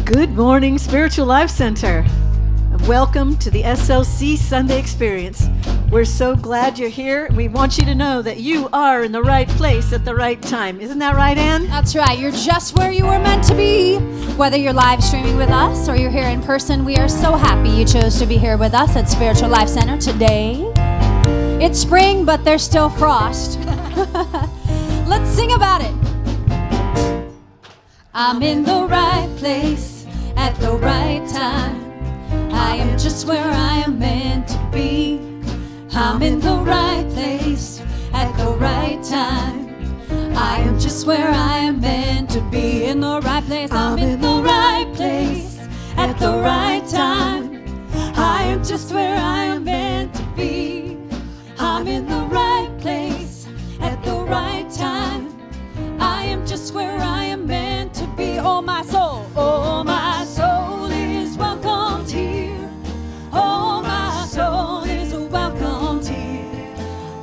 Good morning, Spiritual Life Center. Welcome to the SLC Sunday Experience. We're so glad you're here. We want you to know that you are in the right place at the right time. Isn't that right, Ann? That's right. You're just where you were meant to be. Whether you're live streaming with us or you're here in person, we are so happy you chose to be here with us at Spiritual Life Center today. It's spring, but there's still frost. Let's sing about it. I'm in the right place at the right time. I am just where I am meant to be. I'm in the right place at the right time. I am just where I am meant to be. In the right place, I'm in the right place at the right time. I am just where I am meant to be. I'm in the right place at the right time. I am just where I am meant to be. Oh, my soul is welcomed here. Oh, my soul is welcomed here.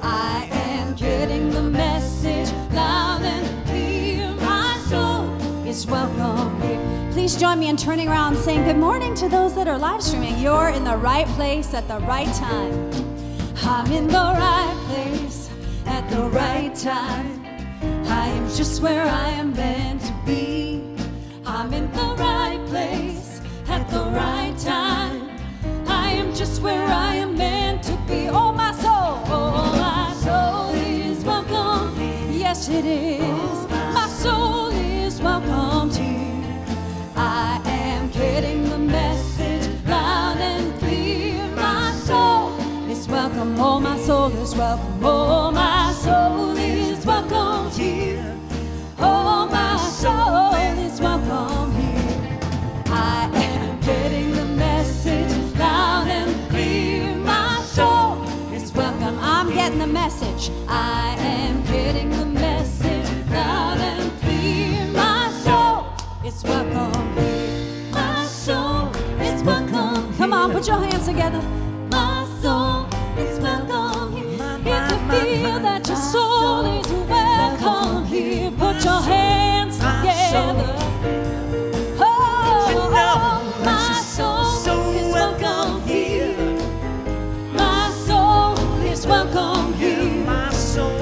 I am getting the message loud and clear. My soul is welcome here. Please join me in turning around and saying good morning to those that are live streaming. You're in the right place at the right time. I'm in the right place at the right time. I am just where I am meant to be. I'm in the right place at the right time. I am just where I am meant to be. Oh, my soul is welcome. Yes, it is. My soul is welcome here. I am getting the message loud and clear. My soul is welcome. Oh, my soul is welcome. Oh, my soul is welcome here. Oh, my soul is welcome here. I am getting the message loud and clear. My soul is welcome. I'm getting the message. I am getting the message loud and clear. My soul is welcome here. My soul is welcome here. Come on, put your hands together. My soul is welcome here. If you feel that your soul is welcome here, put your hands together. Oh, my soul is welcome here. My soul is welcome here. My soul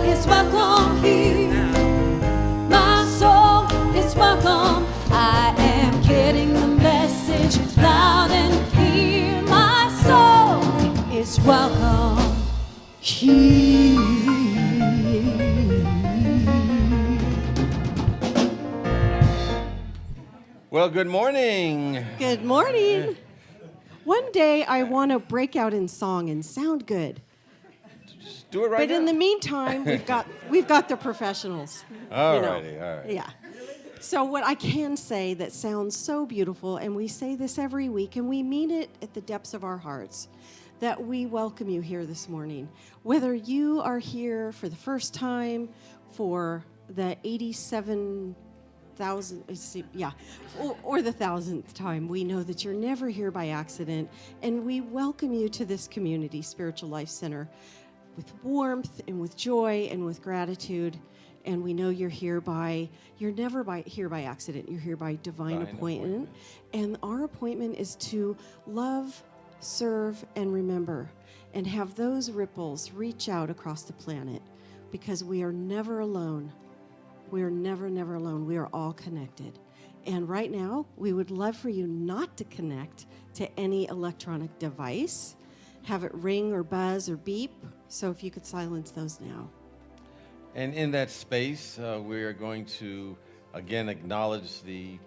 is welcome here. My soul is welcome. I am getting the message loud and clear. My soul is welcome here. Well, good morning. Good morning. One day I want to break out in song and sound good. Just do it right But now. in the meantime, we've got the professionals. All righty. Yeah. So what I can say that sounds so beautiful, and we say this every week, and we mean it at the depths of our hearts, that we welcome you here this morning. Whether you are here for the first time, for the 87,000, or the 1,000th time, we know that you're never here by accident, and we welcome you to this community, Spiritual Life Center, with warmth and with joy and with gratitude. And we know you're never here by accident. You're here by divine appointment. And our appointment is to love, serve, and remember, and have those ripples reach out across the planet, because we are never alone. We are never alone. We are all connected. And right now, we would love for you not to connect to any electronic device, have it ring or buzz or beep. So if you could silence those now. And in that space, we are going to, again, acknowledge the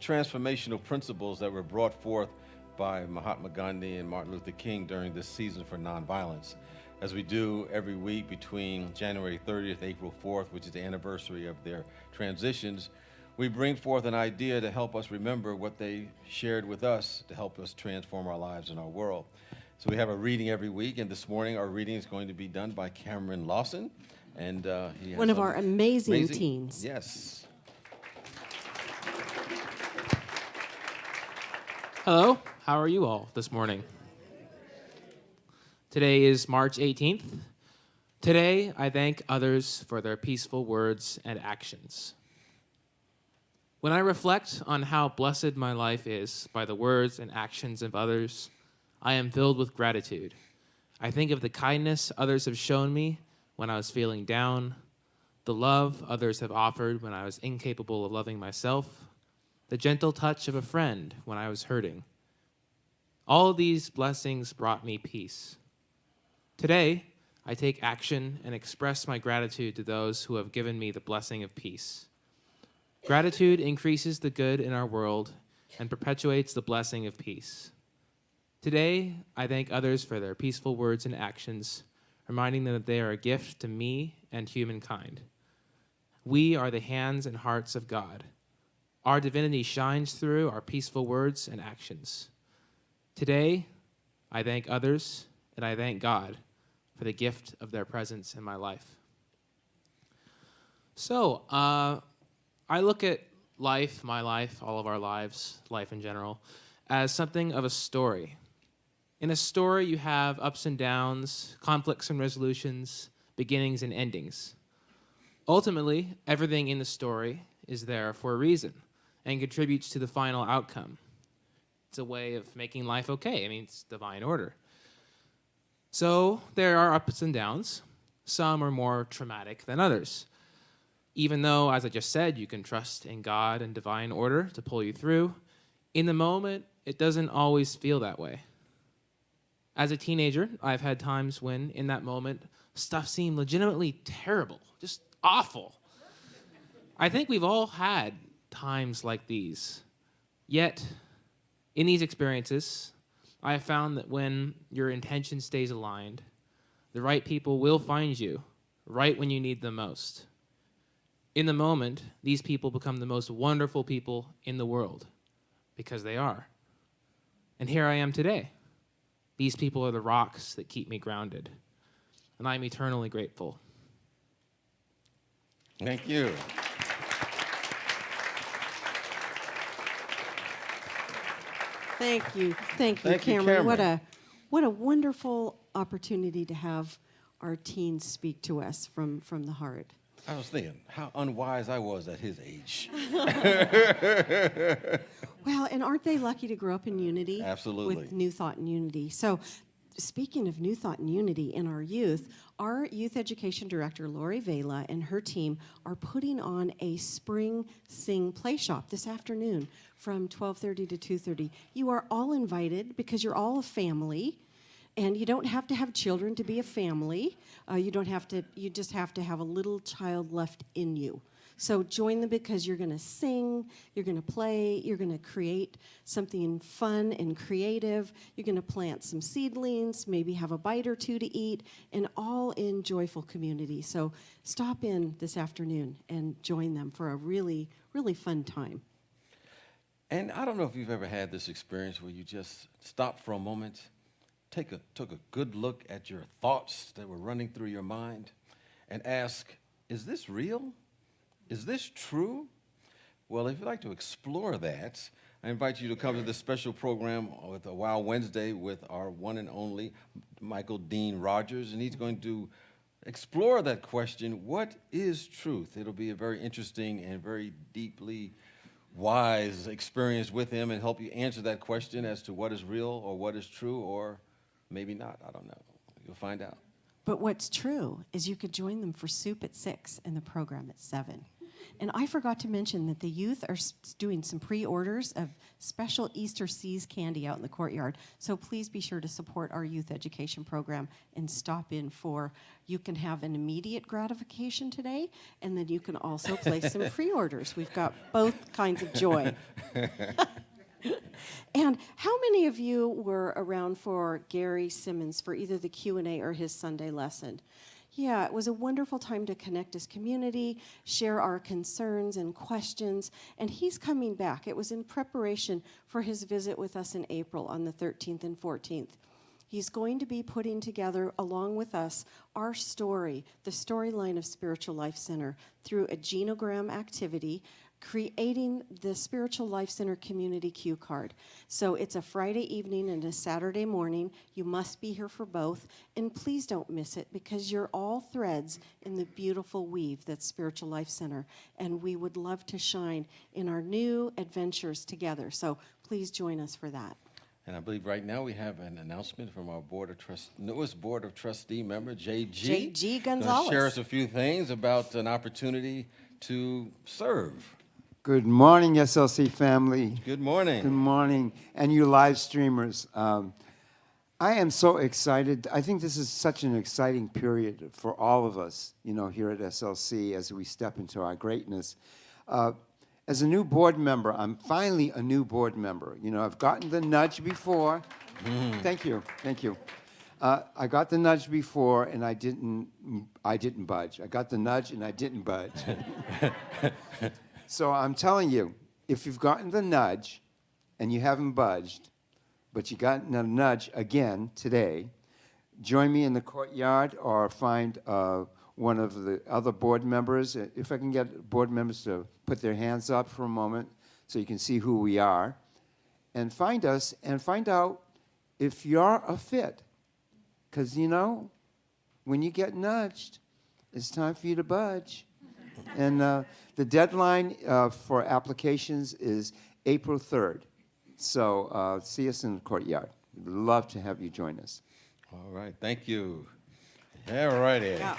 transformational principles that were brought forth by Mahatma Gandhi and Martin Luther King during this season for nonviolence. As we do every week between January 30th, April 4th, which is the anniversary of their transitions, we bring forth an idea to help us remember what they shared with us to help us transform our lives and our world. So we have a reading every week, and this morning our reading is going to be done by Cameron Lawson. And he has one of our amazing teens. Yes. Hello, how are you all this morning? Today is March 18th. Today, I thank others for their peaceful words and actions. When I reflect on how blessed my life is by the words and actions of others, I am filled with gratitude. I think of the kindness others have shown me when I was feeling down, the love others have offered when I was incapable of loving myself, the gentle touch of a friend when I was hurting. All these blessings brought me peace. Today, I take action and express my gratitude to those who have given me the blessing of peace. Gratitude increases the good in our world and perpetuates the blessing of peace. Today, I thank others for their peaceful words and actions, reminding them that they are a gift to me and humankind. We are the hands and hearts of God. Our divinity shines through our peaceful words and actions. Today, I thank others and I thank God for the gift of their presence in my life. So, I look at life, my life, all of our lives, life in general, as something of a story. In a story, you have ups and downs, conflicts and resolutions, beginnings and endings. Ultimately, everything in the story is there for a reason and contributes to the final outcome. It's a way of making life okay. I mean, it's divine order. So there are ups and downs. Some are more traumatic than others. Even though, as I just said, you can trust in God and divine order to pull you through, in the moment, it doesn't always feel that way. As a teenager, I've had times when, in that moment, stuff seemed legitimately terrible, just awful. I think we've all had times like these. Yet, in these experiences, I have found that when your intention stays aligned, the right people will find you right when you need them most. In the moment, these people become the most wonderful people in the world, because they are. And here I am today. These people are the rocks that keep me grounded, and I'm eternally grateful. Thank you. Thank you, Thank you, Cameron. Cameron. What a wonderful opportunity to have our teens speak to us from the heart. I was thinking how unwise I was at his age. Well, and aren't they lucky to grow up in unity? Absolutely. With New Thought and Unity. So, speaking of New Thought and Unity in our youth education director, Lori Vela, and her team are putting on a spring sing play shop this afternoon from 12:30 to 2:30. You are all invited because you're all a family. And you don't have to have children to be a family. You just have to have a little child left in you. So join them because you're going to sing, you're going to play, you're going to create something fun and creative. You're going to plant some seedlings, maybe have a bite or two to eat, and all in joyful community. So stop in this afternoon and join them for a really, really fun time. And I don't know if you've ever had this experience where you just stop for a moment, took a good look at your thoughts that were running through your mind and ask, is this real? Is this true? Well, if you'd like to explore that, I invite you to come to this special program with a Wow Wednesday with our one and only Michael Dean Rogers, and he's going to explore that question, what is truth? It'll be a very interesting and very deeply wise experience with him and help you answer that question as to what is real or what is true or maybe not. I don't know. You'll find out. But what's true is you could join them for soup at 6 and the program at 7. And I forgot to mention that the youth are doing some pre-orders of special Easter Seas candy out in the courtyard. So please be sure to support our youth education program and stop in you can have an immediate gratification today, and then you can also place some pre-orders. We've got both kinds of joy. And how many of you were around for Gary Simmons for either the Q&A or his Sunday lesson? Yeah, it was a wonderful time to connect as community, share our concerns and questions, and he's coming back. It was in preparation for his visit with us in April on the 13th and 14th. He's going to be putting together, along with us, our story, the storyline of Spiritual Life Center, through a genogram activity creating the Spiritual Life Center community cue card. So it's a Friday evening and a Saturday morning. You must be here for both. And please don't miss it, because you're all threads in the beautiful weave that's Spiritual Life Center. And we would love to shine in our new adventures together. So please join us for that. And I believe right now we have an announcement from our newest Board of Trustee member, J.G. J.G. Gonna Gonzalez. share us a few things about an opportunity to serve. Good morning, SLC family. Good morning. Good morning. And you live streamers. I am so excited. I think this is such an exciting period for all of us, here at SLC as we step into our greatness. As a new board member, I'm finally a new board member. I've gotten the nudge before. Thank you. I got the nudge before, and I didn't budge. I got the nudge, and I didn't budge. So I'm telling you, if you've gotten the nudge and you haven't budged, but you got a nudge again today, join me in the courtyard or find one of the other board members. If I can get board members to put their hands up for a moment so you can see who we are, and find us and find out if you're a fit. Because, when you get nudged, it's time for you to budge. And the deadline for applications is April 3rd. So see us in the courtyard. We'd love to have you join us. All right, thank you. All righty. Yeah.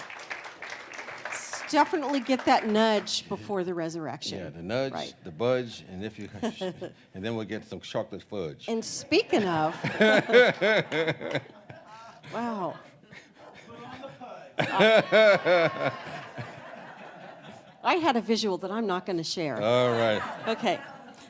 Definitely get that nudge before the resurrection. Yeah, the nudge, Right. the budge, and and then we'll get some chocolate fudge. And speaking of, wow. I had a visual that I'm not going to share. All right. Okay.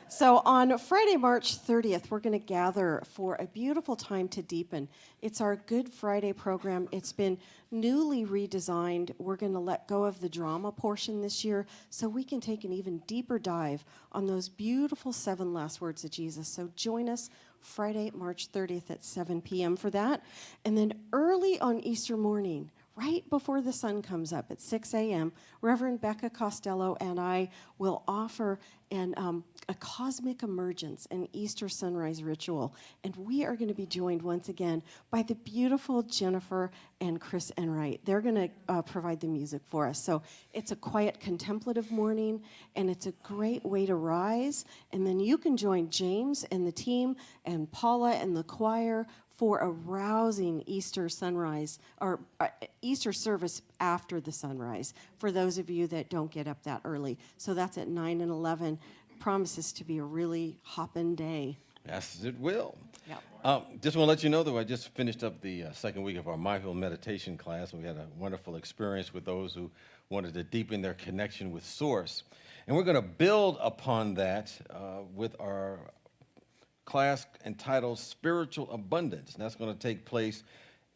So on Friday, March 30th, we're going to gather for a beautiful time to deepen. It's our Good Friday program. It's been newly redesigned. We're going to let go of the drama portion this year so we can take an even deeper dive on those beautiful 7 last words of Jesus. So join us Friday, March 30th at 7 p.m. for that. And then early on Easter morning, right before the sun comes up at 6 a.m., Reverend Becca Costello and I will offer a cosmic emergence, an Easter sunrise ritual. And we are going to be joined once again by the beautiful Jennifer and Chris Enright. They're going to provide the music for us. So it's a quiet, contemplative morning, and it's a great way to rise. And then you can join James and the team and Paula and the choir for a rousing Easter sunrise, or Easter service after the sunrise, for those of you that don't get up that early. So that's at 9 and 11. Promises to be a really hoppin' day. Yes, it will. Yep. Just want to let you know that I just finished up the second week of our Mindfulness Meditation class, and we had a wonderful experience with those who wanted to deepen their connection with Source. And we're going to build upon that with our class entitled Spiritual Abundance. And that's going to take place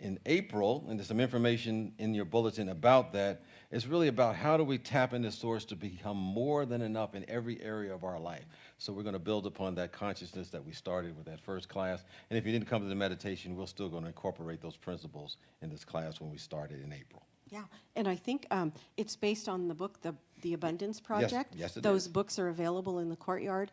in April, and there's some information in your bulletin about that. It's really about how do we tap into Source to become more than enough in every area of our life. So we're going to build upon that consciousness that we started with that first class. And if you didn't come to the meditation, we're still going to incorporate those principles in this class when we started in April. Yeah, and I think it's based on the book, The Abundance Project. Yes, it Those is. books are available in the courtyard.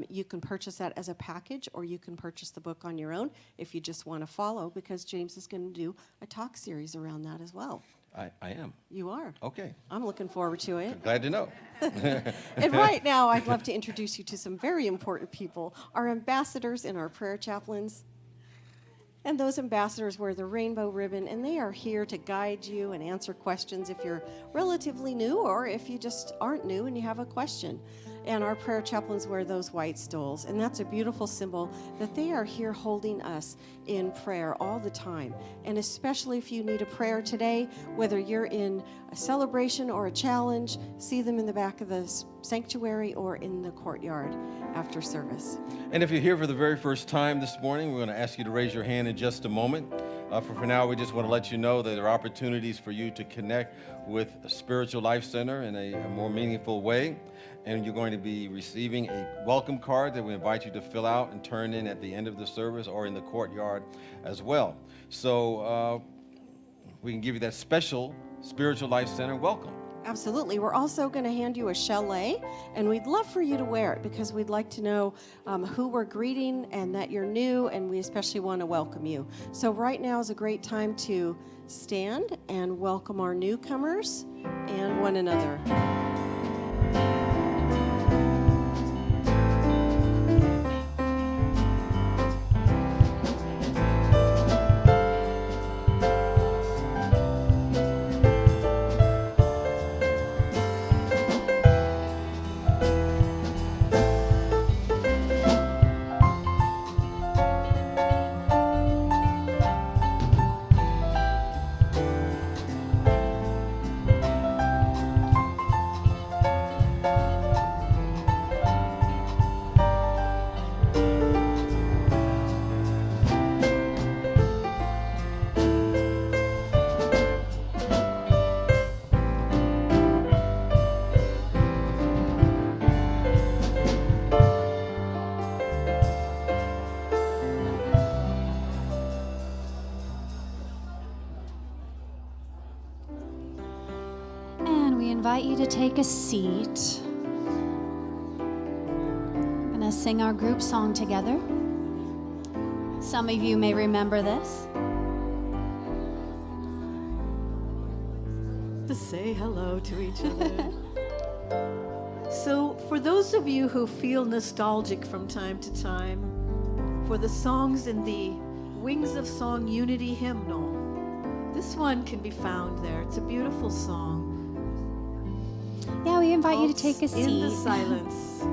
You can purchase that as a package, or you can purchase the book on your own if you just want to follow, because James is going to do a talk series around that as well. I am. You are. Okay. I'm looking forward to it. Glad to know. And right now, I'd love to introduce you to some very important people, our ambassadors and our prayer chaplains. And those ambassadors wear the rainbow ribbon, and they are here to guide you and answer questions if you're relatively new, or if you just aren't new and you have a question. And our prayer chaplains wear those white stoles, and that's a beautiful symbol that they are here holding us in prayer all the time. And especially if you need a prayer today, whether you're in a celebration or a challenge, see them in the back of the sanctuary or in the courtyard after service. And if you're here for the very first time this morning, we're going to ask you to raise your hand in just a moment. For now, we just want to let you know that there are opportunities for you to connect with a Spiritual Life Center in a more meaningful way. And you're going to be receiving a welcome card that we invite you to fill out and turn in at the end of the service or in the courtyard as well. So we can give you that special Spiritual Life Center welcome. Absolutely. We're also going to hand you a chalet, and we'd love for you to wear it because we'd like to know who we're greeting and that you're new, and we especially want to welcome you. So right now is a great time to stand and welcome our newcomers and one another. And we invite you to take a seat. We're going to sing our group song together. Some of you may remember this. To say hello to each other. So, for those of you who feel nostalgic from time to time, for the songs in the Wings of Song Unity hymnal, this one can be found there. It's a beautiful song. Yeah, we invite you to take a seat. In the silence.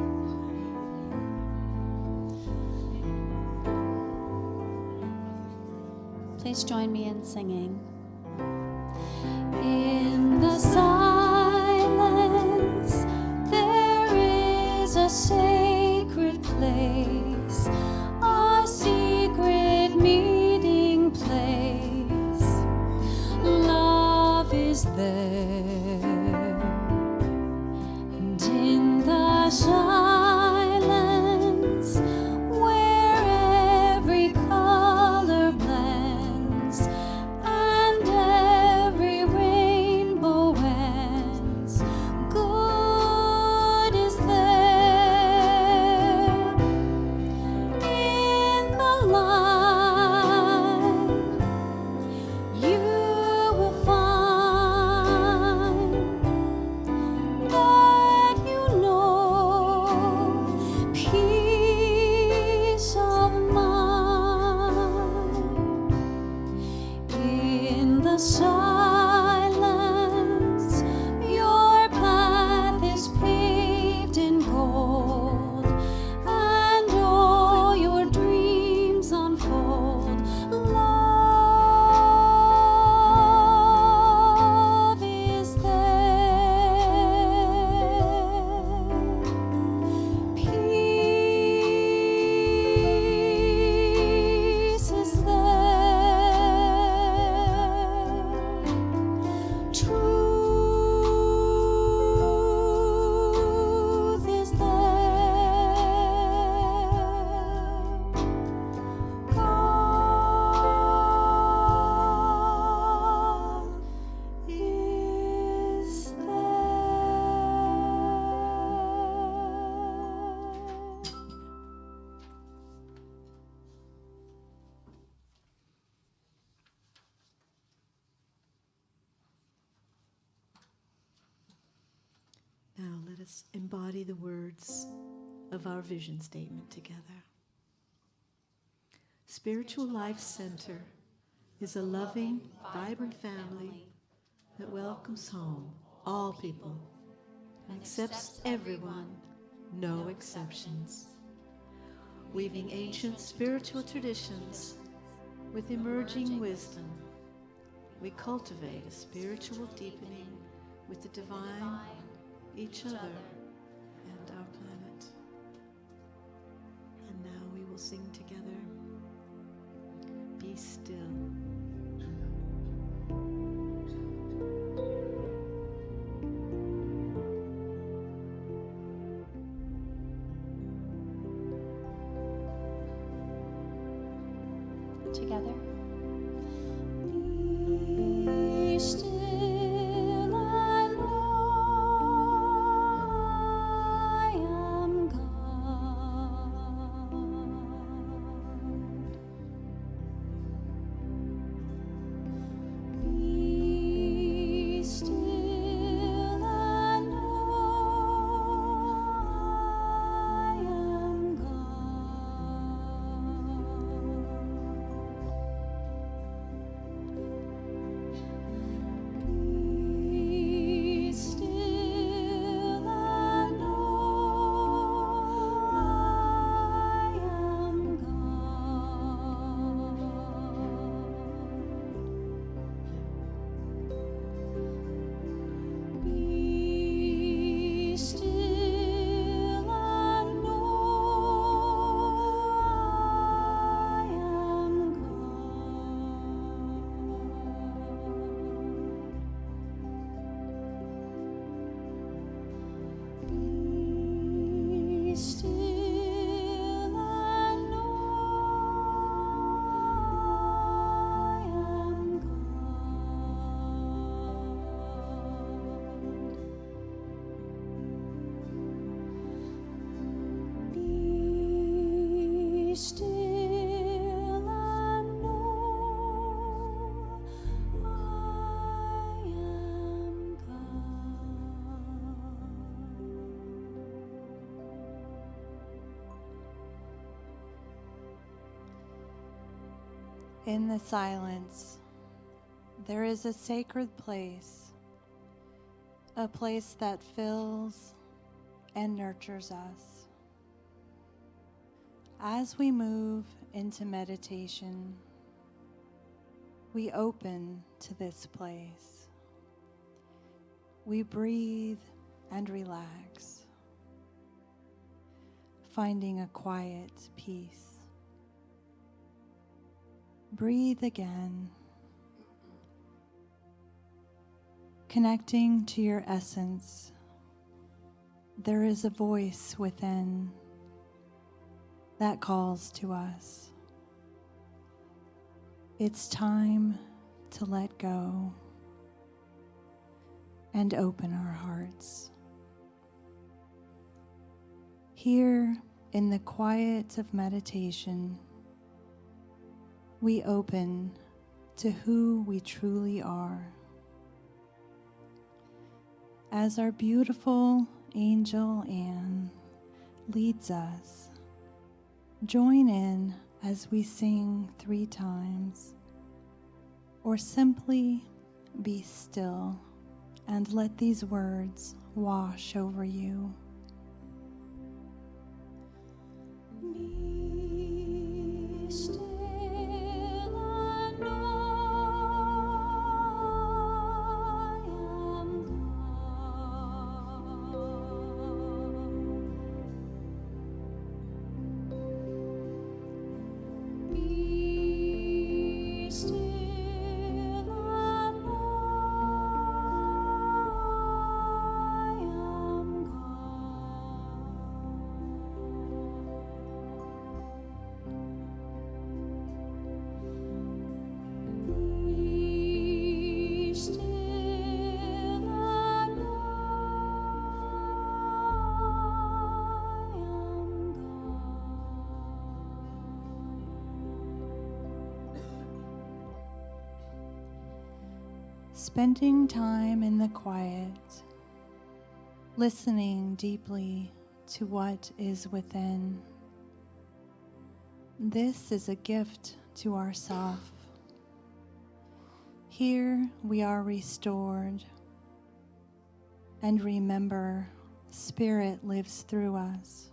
Please join me in singing. In the silence, there is a sacred place, a secret meeting place. Love is there, and in the silence, where every color blends and every rainbow ends, good is there. In the light, you will find that you know peace of mind. In the silence, your path is paved in gold, and all your dreams unfold. Love is there. Peace is there. Truth is there. God is there. Now let us embody the words of our vision statement together. Spiritual Life Center is a loving, vibrant family that welcomes home all people and accepts everyone, no exceptions. Weaving ancient spiritual traditions with emerging wisdom, we cultivate a spiritual deepening with the divine, each other, and our planet. And now we will sing together, Be Still. Together. Be still and know In the silence, there is a sacred place, a place that fills and nurtures us. As we move into meditation, we open to this place. We breathe and relax, finding a quiet peace. Breathe again, connecting to your essence. There is a voice within that calls to us. It's time to let go and open our hearts. Here in the quiet of meditation, we open to who we truly are. As our beautiful angel Anne leads us, join in as we sing 3 times, or simply be still and let these words wash over you. Be still and know I am God. Be still and know I am Be still and know I am Spending time in the quiet, listening deeply to what is within. This is a gift to ourself. Here we are restored, and remember, Spirit lives through us.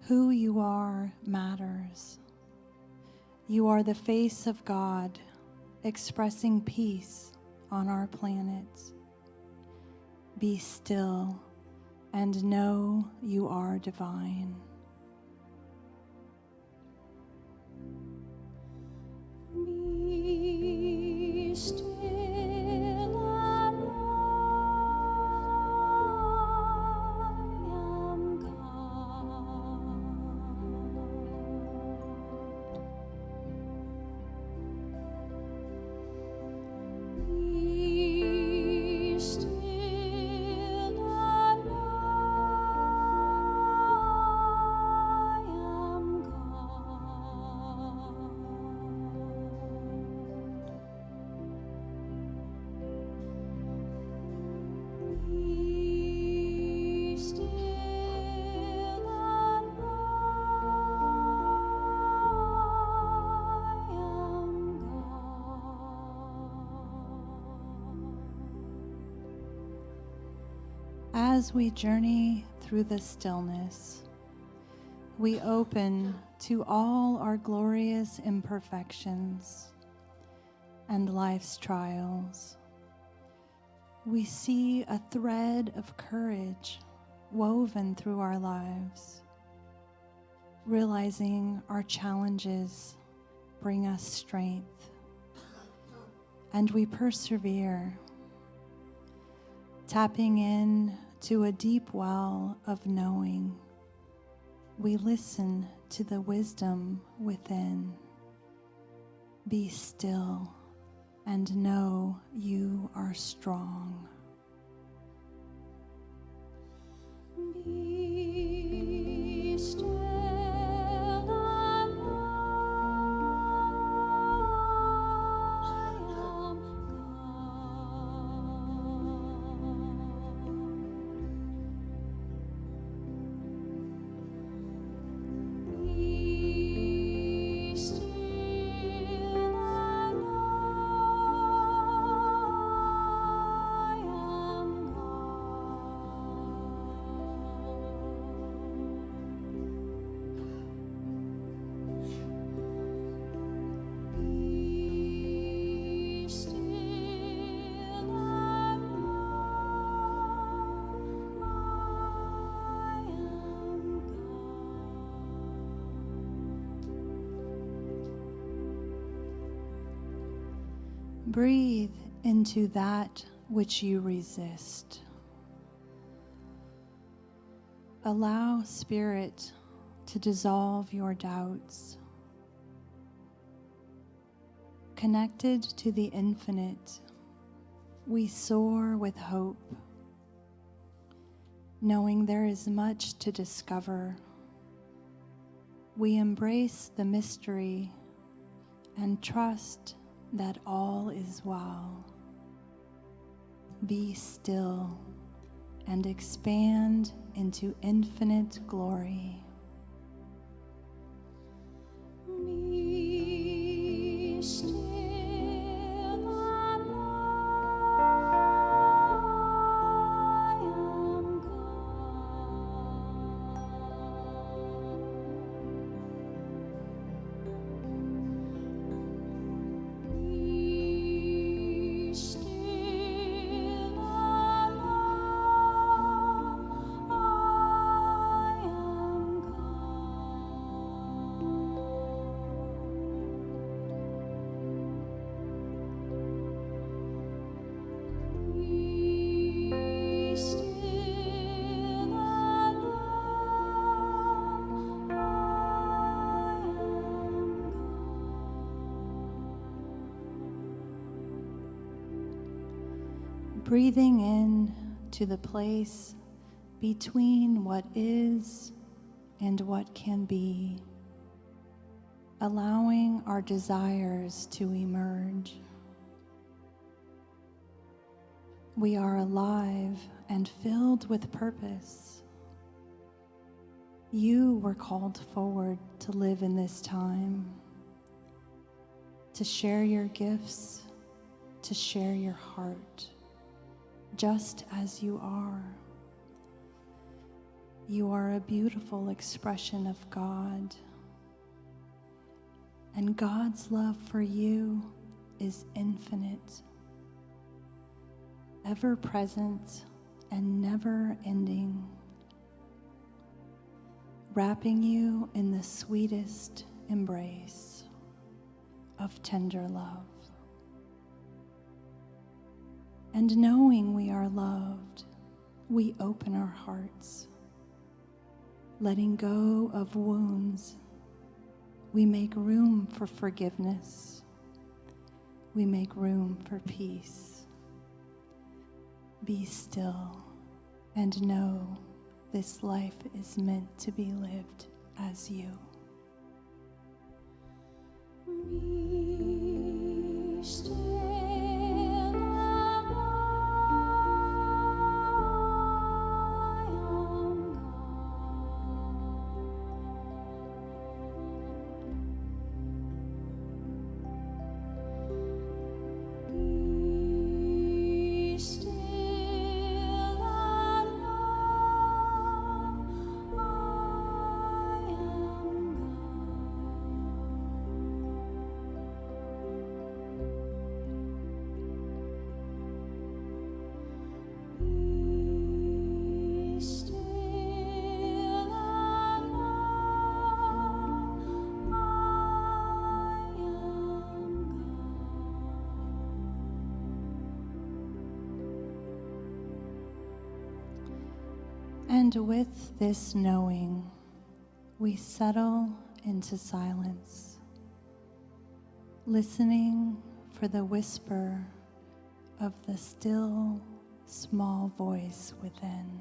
Who you are matters. You are the face of God, expressing peace on our planet. Be still and know you are divine. Be still and know I am God. Be still and know I am God. Be still and know I am God. As we journey through the stillness, we open to all our glorious imperfections and life's trials. We see a thread of courage woven through our lives, realizing our challenges bring us strength, and we persevere, tapping in to a deep well of knowing. We listen to the wisdom within. Be still and know you are strong. Be still and know I am God. Be still Breathe into that which you resist. Allow Spirit to dissolve your doubts. Connected to the infinite, we soar with hope, knowing there is much to discover. We embrace the mystery and trust that all is well. Be still and expand into infinite glory. Be still and I am God. Be still and I am God. Be still and I am God. Breathing in to the place between what is and what can be, allowing our desires to emerge. We are alive and filled with purpose. You were called forward to live in this time, to share your gifts, to share your heart, just as you are. You are a beautiful expression of God, and God's love for you is infinite, ever present and never ending, wrapping you in the sweetest embrace of tender love. And knowing we are loved, we open our hearts. Letting go of wounds, we make room for forgiveness. We make room for peace. Be still and know this life is meant to be lived as you. Be still and I am God. Be still and I am Be still and I am God. And with this knowing, we settle into silence, listening for the whisper of the still, small voice within.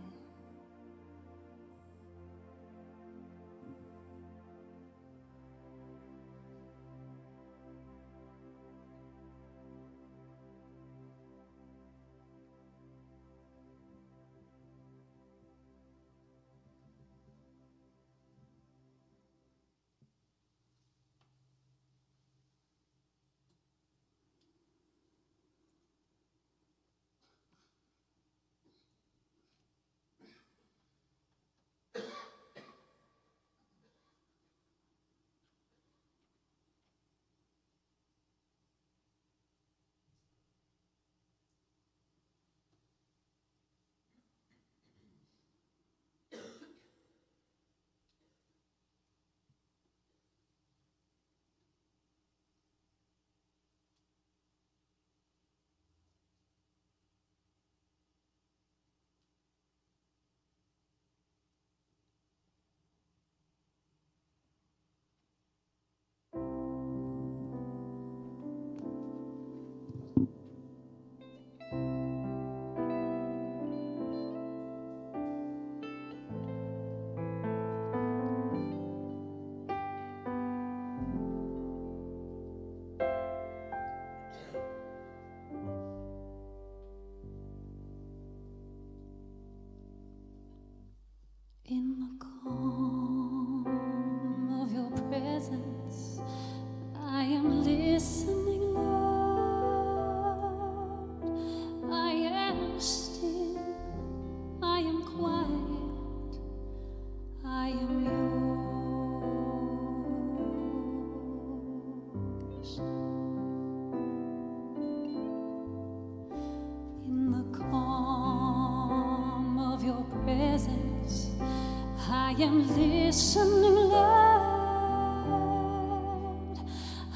am listening, Lord.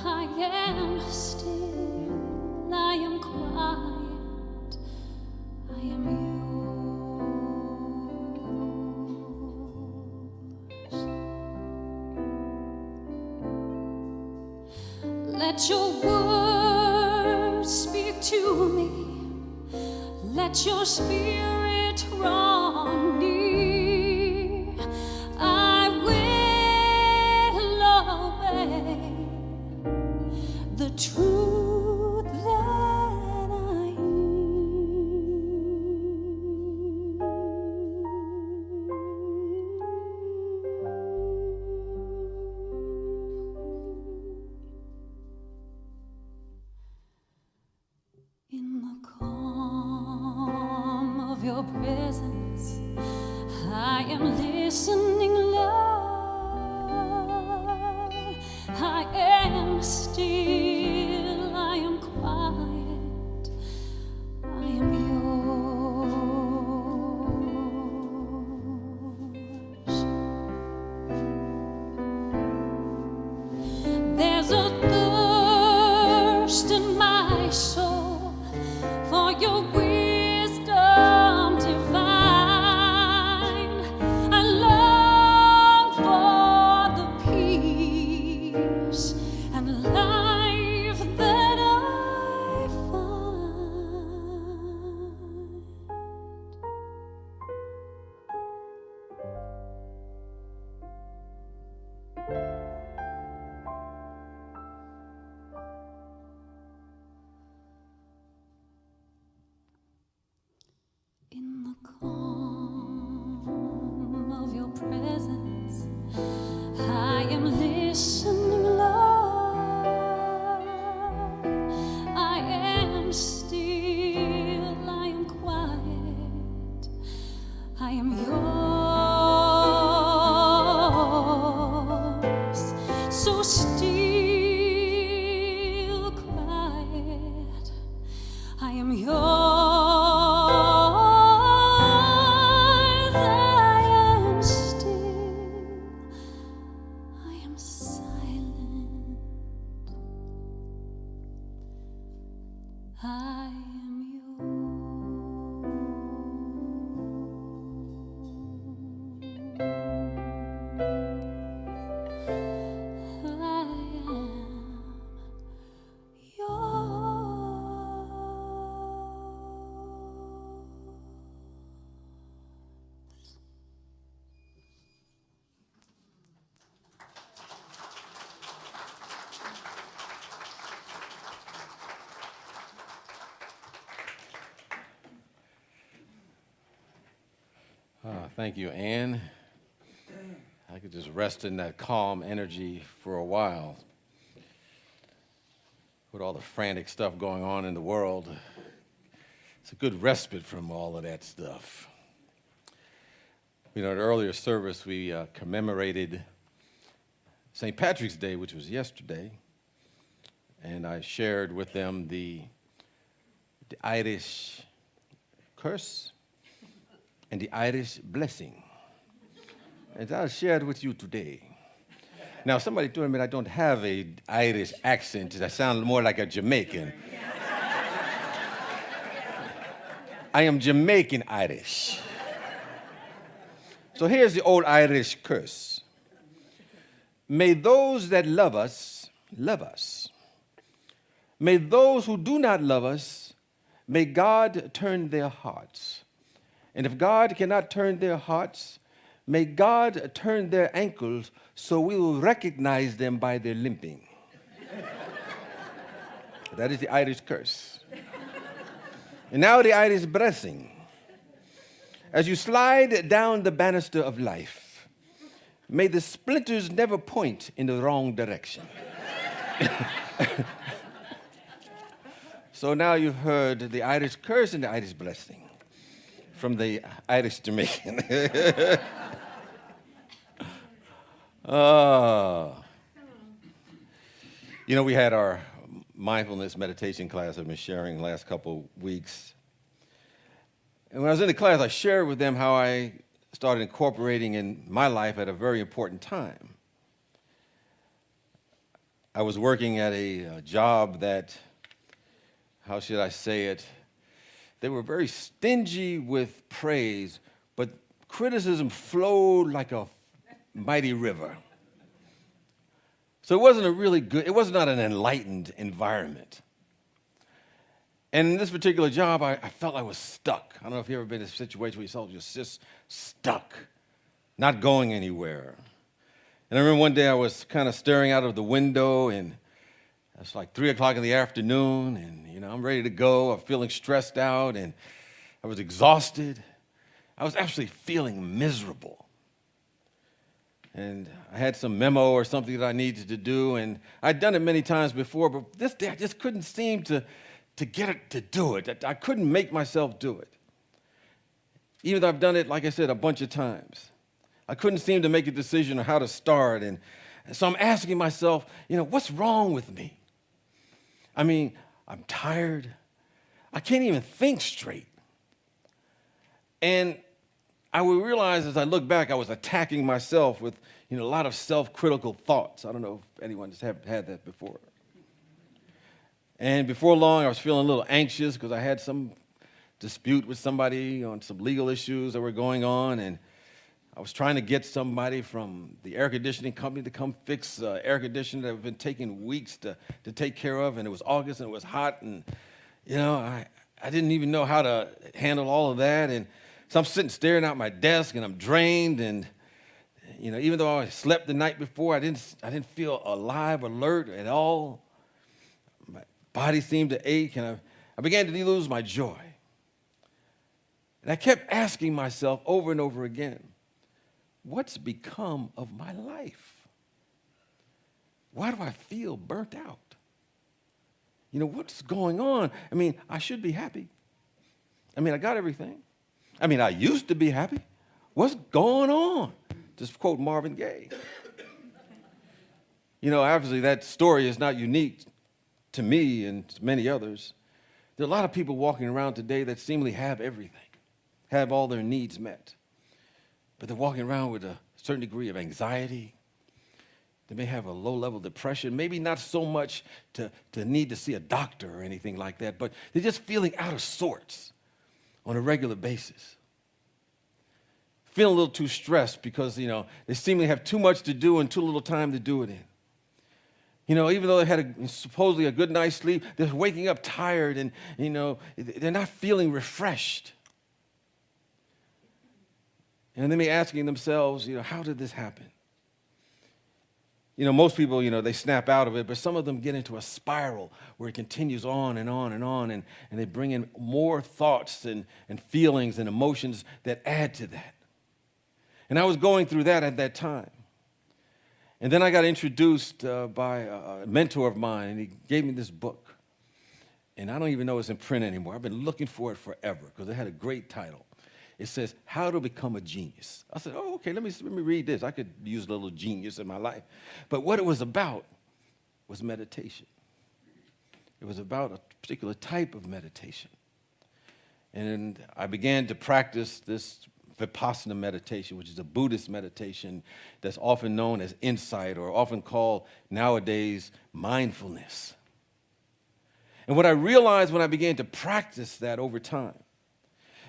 I am still, I am quiet, I am yours. Let your word speak to me. Let your spirit draw near. I will obey the truth that I hear. In the calm of your presence, I am listening, Lord. I am still, I am quiet, I am yours. There's a thirst in my soul for your wisdom divine. I long for the peace and life that I find. In the calm of your presence, I am listening, Lord. I am still, I am quiet, I am yours. So still, quiet, I am yours. I am still, I am silent, I am yours. I Thank you, Ann. I could just rest in that calm energy for a while. With all the frantic stuff going on in the world, it's a good respite from all of that stuff. You know, at an earlier service, we commemorated St. Patrick's Day, which was yesterday, and I shared with them the Irish curse and the Irish blessing. And I'll share it with you today. Now, somebody told me I don't have an Irish accent. I sound more like a Jamaican. I am Jamaican Irish. So here's the old Irish curse. May those that love us, love us. May those who do not love us, may God turn their hearts. And if God cannot turn their hearts, may God turn their ankles so we will recognize them by their limping. That is the Irish curse. And now the Irish blessing. As you slide down the banister of life, may the splinters never point in the wrong direction. So now you've heard the Irish curse and the Irish blessing from the Irish Jamaican. You know, we had our mindfulness meditation class I've been sharing the last couple weeks. And when I was in the class, I shared with them how I started incorporating in my life at a very important time. I was working at a job that, how should I say it, they were very stingy with praise, but criticism flowed like a mighty river. So it wasn't it was not an enlightened environment. And in this particular job, I felt I was stuck. I don't know if you've ever been in a situation where you felt you're just stuck, not going anywhere. And I remember one day I was kind of staring out of the window, and it's like 3 o'clock in the afternoon, and I'm ready to go. I'm feeling stressed out, and I was exhausted. I was actually feeling miserable. And I had some memo or something that I needed to do, and I'd done it many times before, but this day I just couldn't seem to get it to do it. I couldn't make myself do it. Even though I've done it, like I said, a bunch of times. I couldn't seem to make a decision on how to start. And so I'm asking myself, what's wrong with me? I mean, I'm tired. I can't even think straight. And I would realize as I look back, I was attacking myself with, a lot of self-critical thoughts. I don't know if anyone's had that before. And before long, I was feeling a little anxious because I had some dispute with somebody on some legal issues that were going on, and I was trying to get somebody from the air conditioning company to come fix air conditioning that had been taking weeks to take care of, and it was August and it was hot, and I didn't even know how to handle all of that, and so I'm sitting staring out my desk, and I'm drained, and even though I slept the night before, I didn't feel alive, alert at all. My body seemed to ache, and I began to lose my joy. And I kept asking myself over and over again, what's become of my life? Why do I feel burnt out? What's going on? I mean, I should be happy. I mean, I got everything. I mean, I used to be happy. What's going on? Just quote Marvin Gaye. Obviously that story is not unique to me and to many others. There are a lot of people walking around today that seemingly have everything, have all their needs met. But they're walking around with a certain degree of anxiety. They may have a low-level depression, maybe not so much to need to see a doctor or anything like that, but they're just feeling out of sorts on a regular basis. Feeling a little too stressed because, they seemingly have too much to do and too little time to do it in. Even though they had supposedly a good night's sleep, they're waking up tired and, they're not feeling refreshed. And they may be asking themselves, how did this happen? Most people, they snap out of it, but some of them get into a spiral where it continues on and on and on, and they bring in more thoughts and feelings and emotions that add to that. And I was going through that at that time. And then I got introduced by a mentor of mine, and he gave me this book. And I don't even know it's in print anymore. I've been looking for it forever because it had a great title. It says, How to Become a Genius. I said, oh, okay, let me read this. I could use a little genius in my life. But what it was about was meditation. It was about a particular type of meditation. And I began to practice this Vipassana meditation, which is a Buddhist meditation that's often known as insight or often called nowadays mindfulness. And what I realized when I began to practice that over time,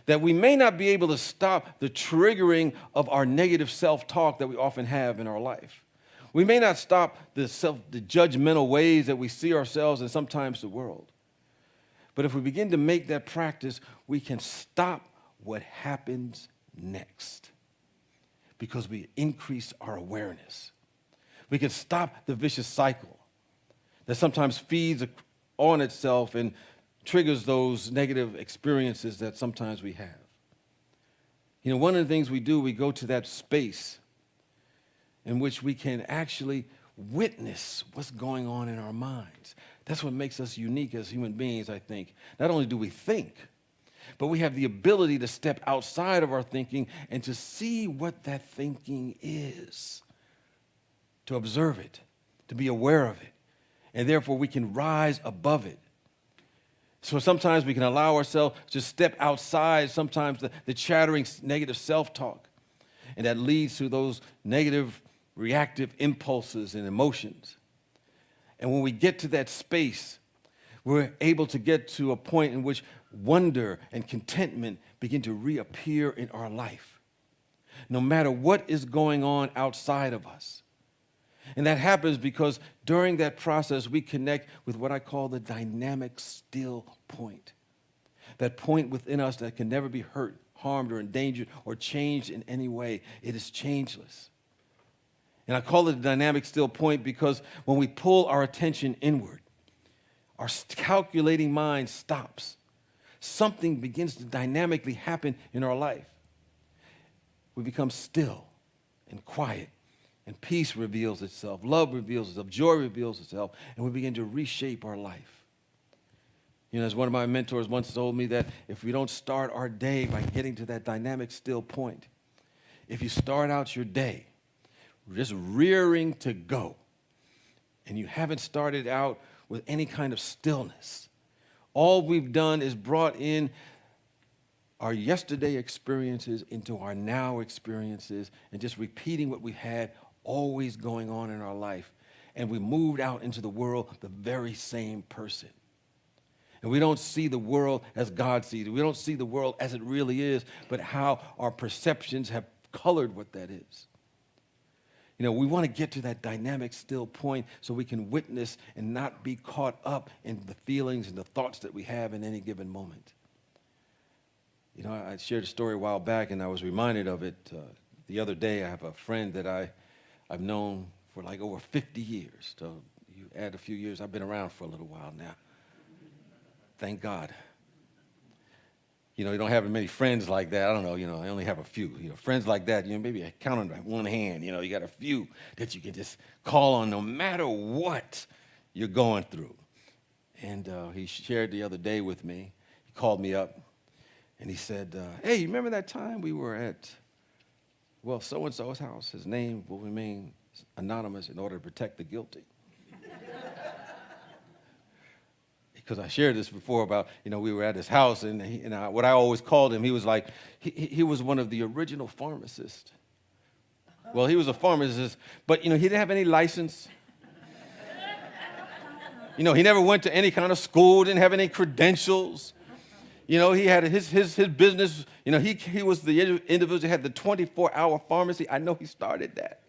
that we may not be able to stop the triggering of our negative self-talk that we often have in our life. We may not stop the judgmental ways that we see ourselves and sometimes the world. But if we begin to make that practice, we can stop what happens next because we increase our awareness. We can stop the vicious cycle that sometimes feeds on itself and triggers those negative experiences that sometimes we have. One of the things we do, we go to that space in which we can actually witness what's going on in our minds. That's what makes us unique as human beings, I think. Not only do we think, but we have the ability to step outside of our thinking and to see what that thinking is, to observe it, to be aware of it, and therefore we can rise above it. So sometimes we can allow ourselves to step outside sometimes the chattering negative self-talk And that leads to those negative reactive impulses and emotions. And when we get to that space, we're able to get to a point in which wonder and contentment begin to reappear in our life, no matter what is going on outside of us. And that happens because during that process, we connect with what I call the dynamic still point. That point within us that can never be hurt, harmed, or endangered, or changed in any way. It is changeless. And I call it a dynamic still point because when we pull our attention inward, our calculating mind stops. Something begins to dynamically happen in our life. We become still and quiet, and peace reveals itself, love reveals itself, joy reveals itself, and we begin to reshape our life. You know, as one of my mentors once told me, that if we don't start our day by getting to that dynamic still point, if you start out your day just rearing to go, and you haven't started out with any kind of stillness, all we've done is brought in our yesterday experiences into our now experiences and just repeating what we had always going on in our life. And we moved out into the world the very same person. And we don't see the world as God sees it. We don't see the world as it really is, but how our perceptions have colored what that is. You know, we want to get to that dynamic still point so we can witness and not be caught up in the feelings and the thoughts that we have in any given moment. You know, I shared a story a while back, and I was reminded of it the other day. I have a friend that I've known for like over 50 years. So you add a few years, I've been around for a little while now. Thank God. You know, you don't have many friends like that. I don't know, you know, I only have a few. You know, friends like that, you know, maybe I count on one hand. You know, you got a few that you can just call on no matter what you're going through. And he shared the other day with me. He called me up, and he said, hey, you remember that time we were at, well, so-and-so's house? His name will remain anonymous in order to protect the guilty. Because I shared this before about, you know, we were at his house, and what I always called him, he was like, he was one of the original pharmacists. Well, he was a pharmacist, but, you know, he didn't have any license. You know, he never went to any kind of school, didn't have any credentials. You know, he had his business, you know, he was the individual that had the 24-hour pharmacy. I know he started that.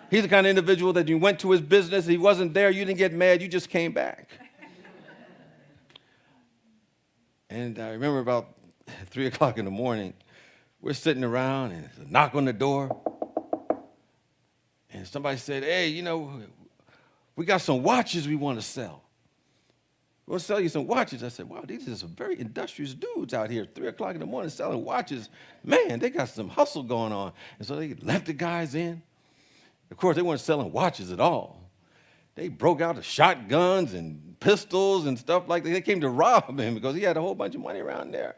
He's the kind of individual that you went to his business, he wasn't there, you didn't get mad, you just came back. And I remember about 3 o'clock in the morning, we're sitting around, and there's a knock on the door. And somebody said, hey, you know, we got some watches we want to sell. We want to sell you some watches. I said, wow, these are some very industrious dudes out here, 3 o'clock in the morning selling watches. Man, they got some hustle going on. And so they let the guys in. Of course, they weren't selling watches at all. They broke out the shotguns and pistols and stuff like that. They came to rob him because he had a whole bunch of money around there.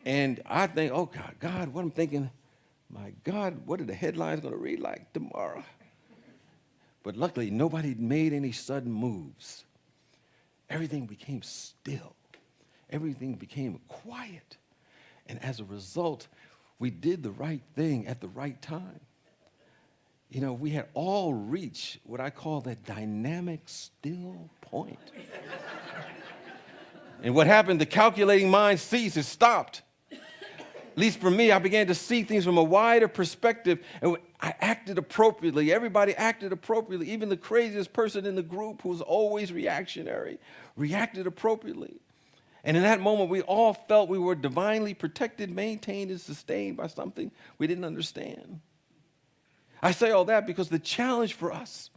And I think, oh, God, what I'm thinking, my God, what are the headlines going to read like tomorrow? But luckily, nobody made any sudden moves. Everything became still. Everything became quiet. And as a result, we did the right thing at the right time. You know, we had all reached what I call that dynamic still point. And what happened, the calculating mind ceased, it stopped. At least for me, I began to see things from a wider perspective, and I acted appropriately. Everybody acted appropriately. Even the craziest person in the group, who was always reactionary, reacted appropriately. And in that moment, we all felt we were divinely protected, maintained, and sustained by something we didn't understand. I say all that because the challenge for us,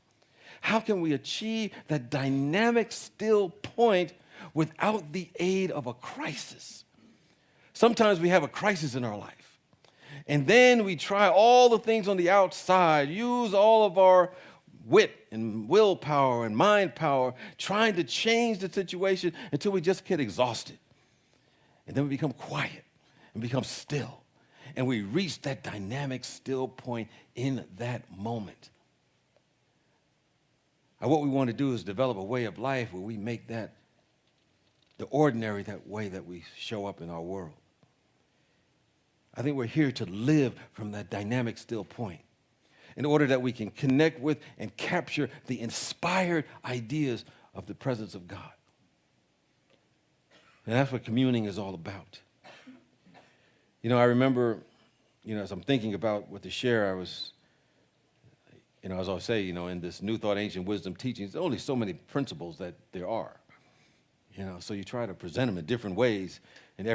how can we achieve that dynamic still point without the aid of a crisis? Sometimes we have a crisis in our life, and then we try all the things on the outside, use all of our wit and willpower and mind power, trying to change the situation until we just get exhausted. And then we become quiet and become still. And we reach that dynamic still point in that moment. And what we want to do is develop a way of life where we make that the ordinary, that way that we show up in our world. I think we're here to live from that dynamic still point in order that we can connect with and capture the inspired ideas of the presence of God. And that's what communing is all about. You know, I remember, as I'm thinking about what to share, I was, as I say, in this New Thought, Ancient Wisdom teachings, there's only so many principles that there are. So you try to present them in different ways, and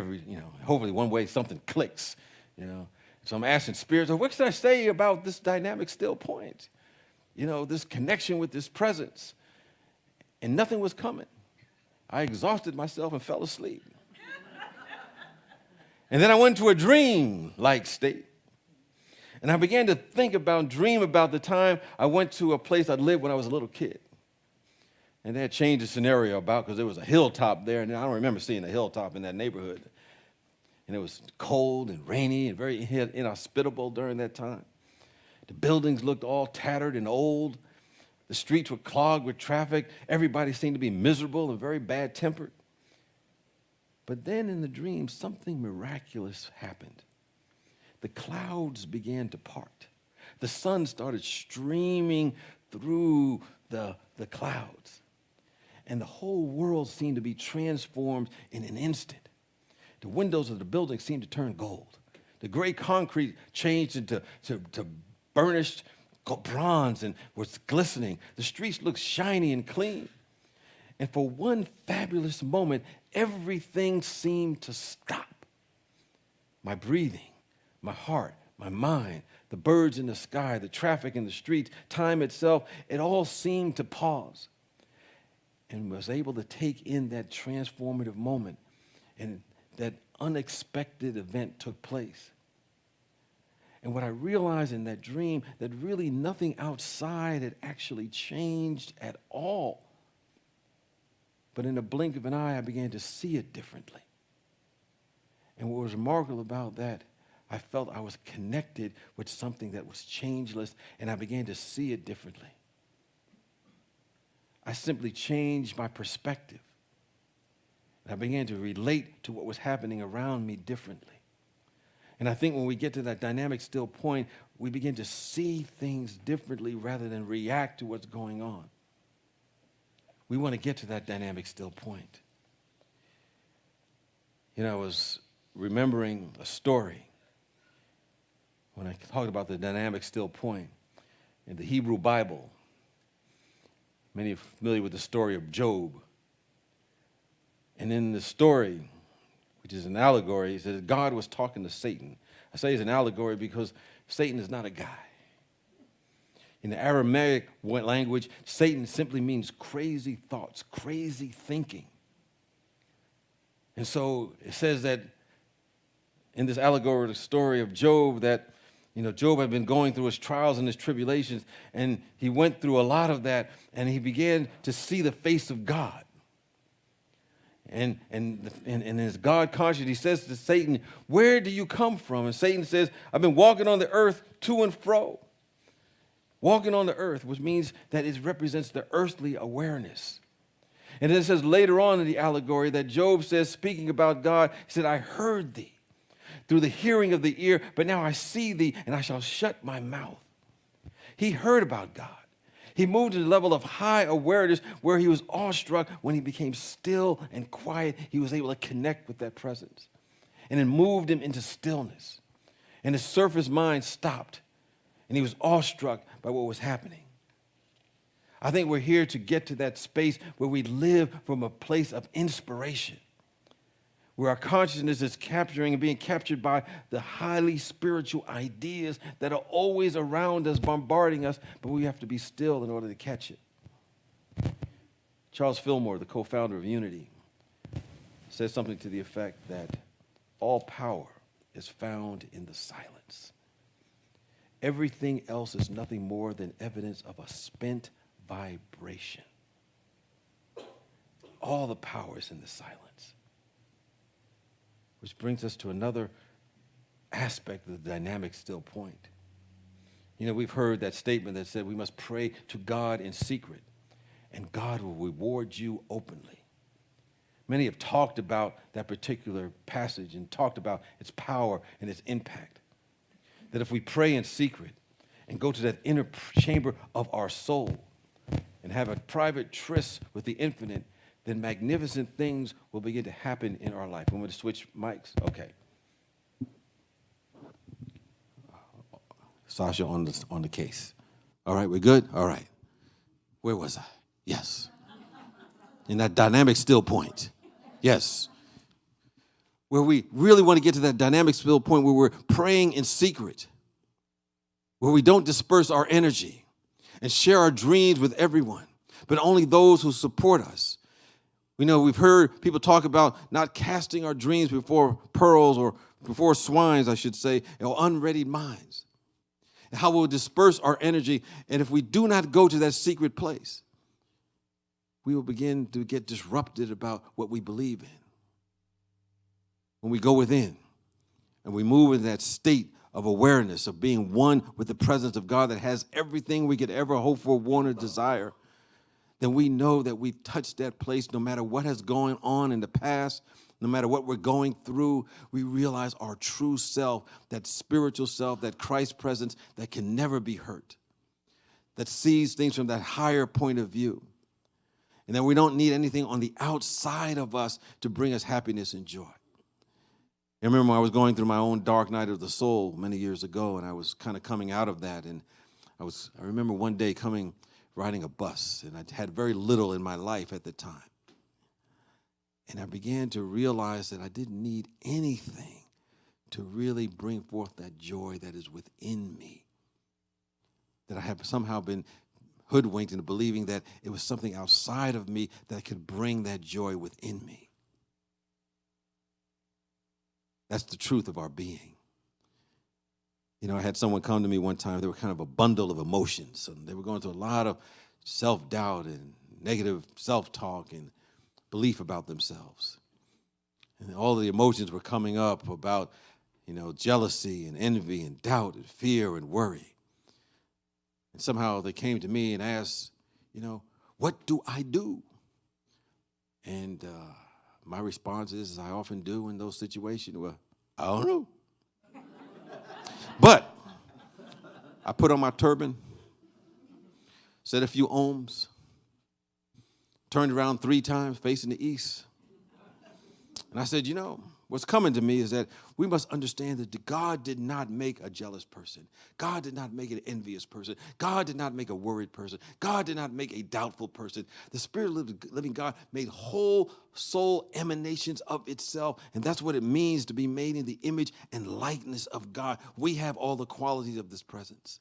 hopefully one way something clicks, So I'm asking spirits, what should I say about this dynamic still point? This connection with this presence. And nothing was coming. I exhausted myself and fell asleep. And then I went to a dream-like state. And I began to dream about the time I went to a place I lived when I was a little kid. And they had changed the scenario because there was a hilltop there, and I don't remember seeing a hilltop in that neighborhood. And it was cold and rainy and very inhospitable during that time. The buildings looked all tattered and old. The streets were clogged with traffic. Everybody seemed to be miserable and very bad-tempered. But then in the dream, something miraculous happened. The clouds began to part. The sun started streaming through the clouds. And the whole world seemed to be transformed in an instant. The windows of the building seemed to turn gold. The gray concrete changed into burnished bronze and was glistening. The streets looked shiny and clean. And for one fabulous moment, everything seemed to stop. My breathing, my heart, my mind, the birds in the sky, the traffic in the streets, time itself, it all seemed to pause. And was able to take in that transformative moment. And that unexpected event took place. And what I realized in that dream, that really nothing outside had actually changed at all. But in a blink of an eye, I began to see it differently. And what was remarkable about that, I felt I was connected with something that was changeless, and I began to see it differently. I simply changed my perspective. And I began to relate to what was happening around me differently. And I think when we get to that dynamic still point, we begin to see things differently rather than react to what's going on. We want to get to that dynamic still point. I was remembering a story when I talked about the dynamic still point in the Hebrew Bible. Many are familiar with the story of Job. And in the story, which is an allegory, it says God was talking to Satan. I say it's an allegory because Satan is not a guy. In the Aramaic language, Satan simply means crazy thoughts, crazy thinking. And so it says that in this allegory, the story of Job, that Job had been going through his trials and his tribulations, and he went through a lot of that, and he began to see the face of God. And his God conscious, he says to Satan, "Where do you come from?" And Satan says, "I've been walking on the earth to and fro." Walking on the earth, which means that it represents the earthly awareness. And it says later on in the allegory that Job says, speaking about God, he said, "I heard thee through the hearing of the ear, but now I see thee, and I shall shut my mouth." He heard about God. He moved to the level of high awareness where he was awestruck. When he became still and quiet, he was able to connect with that presence. And it moved him into stillness. And his surface mind stopped. And he was awestruck by what was happening. I think we're here to get to that space where we live from a place of inspiration, where our consciousness is capturing and being captured by the highly spiritual ideas that are always around us, bombarding us, but we have to be still in order to catch it. Charles Fillmore, the co-founder of Unity, says something to the effect that all power is found in the silence. Everything else is nothing more than evidence of a spent vibration. All the power is in the silence. Which brings us to another aspect of the dynamic still point. We've heard that statement that said we must pray to God in secret, and God will reward you openly. Many have talked about that particular passage and talked about its power and its impact. That if we pray in secret and go to that inner chamber of our soul and have a private tryst with the infinite, then magnificent things will begin to happen in our life. I'm going to switch mics. Okay. Sasha on the case. All right, we're good? All right. Where was I? Yes. In that dynamic still point. Yes. Where we really want to get to that dynamic still point where we're praying in secret, where we don't disperse our energy and share our dreams with everyone, but only those who support us. We know we've heard people talk about not casting our dreams before pearls or before swines, I should say, or unready minds. And how we'll disperse our energy. And if we do not go to that secret place, we will begin to get disrupted about what we believe in. When we go within and we move in that state of awareness, of being one with the presence of God that has everything we could ever hope for, want, or desire, then we know that we've touched that place no matter what has gone on in the past, no matter what we're going through. We realize our true self, that spiritual self, that Christ presence that can never be hurt, that sees things from that higher point of view. And then we don't need anything on the outside of us to bring us happiness and joy. I remember I was going through my own dark night of the soul many years ago, and I was kind of coming out of that. And I remember one day riding a bus, and I had very little in my life at the time. And I began to realize that I didn't need anything to really bring forth that joy that is within me, that I have somehow been hoodwinked into believing that it was something outside of me that could bring that joy within me. That's the truth of our being. You know, I had someone come to me one time. They were kind of a bundle of emotions, and they were going through a lot of self-doubt and negative self-talk and belief about themselves. And all the emotions were coming up about, jealousy and envy and doubt and fear and worry. And somehow they came to me and asked, what do I do? And my response is, as I often do in those situations, well, I don't know. But I put on my turban, said a few ohms, turned around 3 times facing the east. And I said, what's coming to me is that we must understand that God did not make a jealous person. God did not make an envious person. God did not make a worried person. God did not make a doubtful person. The Spirit of the living God made whole soul emanations of itself, and that's what it means to be made in the image and likeness of God. We have all the qualities of this presence.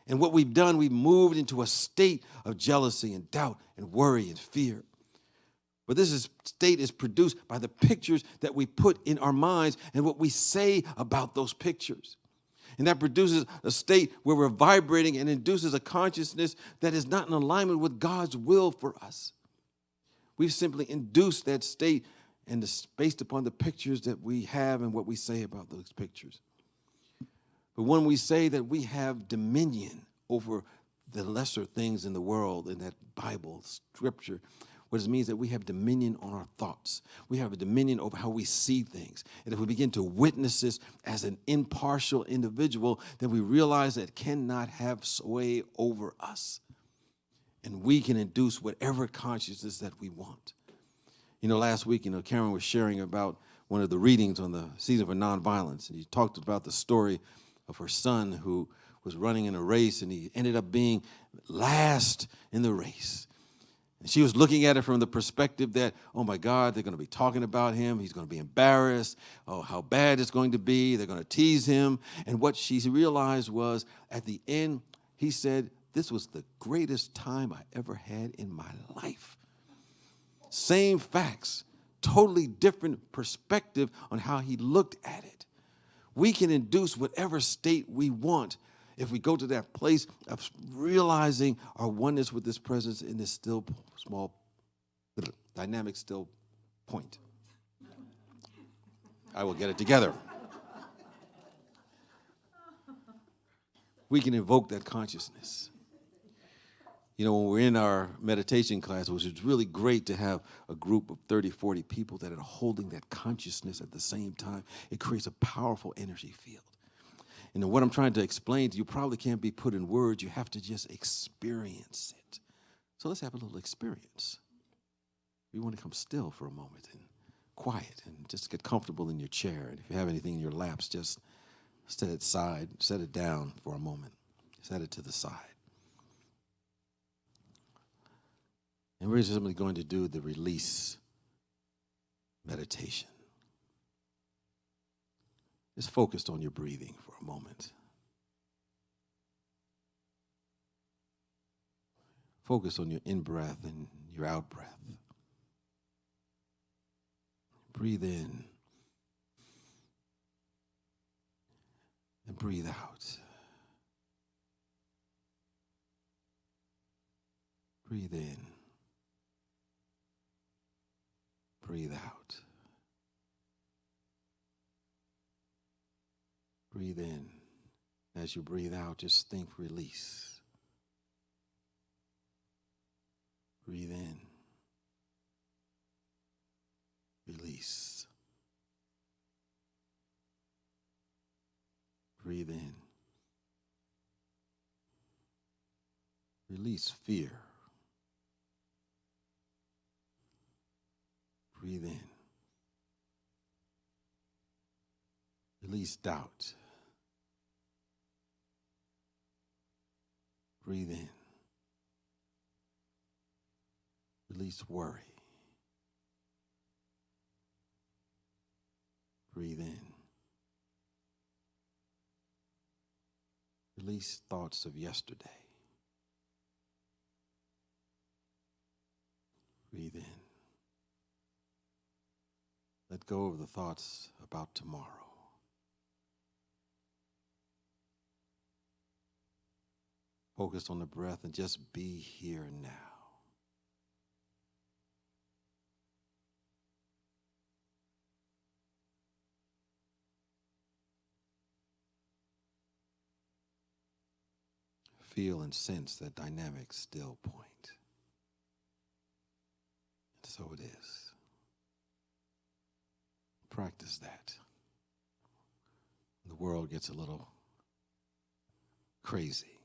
And what we've done, we've moved into a state of jealousy and doubt and worry and fear. But this state is produced by the pictures that we put in our minds and what we say about those pictures. And that produces a state where we're vibrating and induces a consciousness that is not in alignment with God's will for us. We've simply induced that state and it's based upon the pictures that we have and what we say about those pictures. But when we say that we have dominion over the lesser things in the world, in that Bible, scripture, what it means that we have dominion on our thoughts. We have a dominion over how we see things. And if we begin to witness this as an impartial individual, then we realize that it cannot have sway over us. And we can induce whatever consciousness that we want. Last week, Karen was sharing about one of the readings on the season for nonviolence. And he talked about the story of her son who was running in a race, and he ended up being last in the race. And she was looking at it from the perspective that, oh my God, they're going to be talking about him. He's going to be embarrassed. Oh, how bad it's going to be. They're going to tease him. And what she realized was at the end, he said, this was the greatest time I ever had in my life. Same facts, totally different perspective on how he looked at it. We can induce whatever state we want if we go to that place of realizing our oneness with this presence in this still small, dynamic still point. I will get it together. We can invoke that consciousness. You know, when we're in our meditation class, which is really great to have a group of 30, 40 people that are holding that consciousness at the same time, it creates a powerful energy field. And what I'm trying to explain to you probably can't be put in words. You have to just experience it. So let's have a little experience. You want to come still for a moment and quiet and just get comfortable in your chair. And if you have anything in your laps, just set it down for a moment. Set it to the side. And we're simply going to do the release meditation. Just focused on your breathing for a moment. Focus on your in-breath and your out-breath. Breathe in and breathe out. Breathe in. Breathe out. Breathe in. As you breathe out, just think release. Breathe in. Release. Breathe in. Release fear. Breathe in. Release doubt. Breathe in. Release worry. Breathe in. Release thoughts of yesterday. Breathe in. Let go of the thoughts about tomorrow. Focus on the breath and just be here now. Feel and sense that dynamic still point. And so it is. Practice that. The world gets a little crazy.